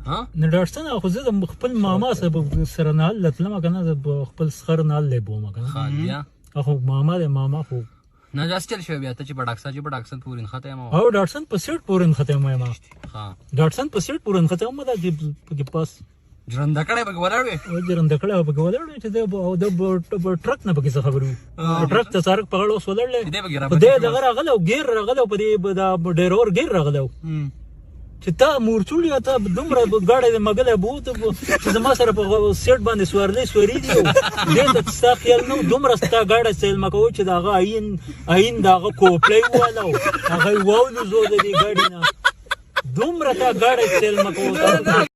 ها نه ډاکټر خو زه د خپل ماما سره نه لتلم کنه د خپل سخر نه لبوم کنه خالیا خو ماما خو نه جاس چل شو بیا ته چې پډاکسن پورین خته ما او ډاکټر په سیټ پورن ختم ما ها ډاکټر په سیټ پورن ختم ما د کې پاس ژوند کړه به ولاړ او جرند کړه په ولر چې د ټرک نه پکې خبرو ټرک ته سارک په اړه وسولل دې بګرا په دې دغه راغله او غیر راغله په دې د ډیرور غیر راغله چې تا مورچولیا ته دومره غاړه د مګله بوت چې زما سره په سیټ باندې سوري دی دې ته ستا خیال نو دومره ستا غاړه سیل مکو چې دغه عین دغه کوپلې والو هغه وولو زو د دې غاړې نه دومره تا غاړه سیل مکو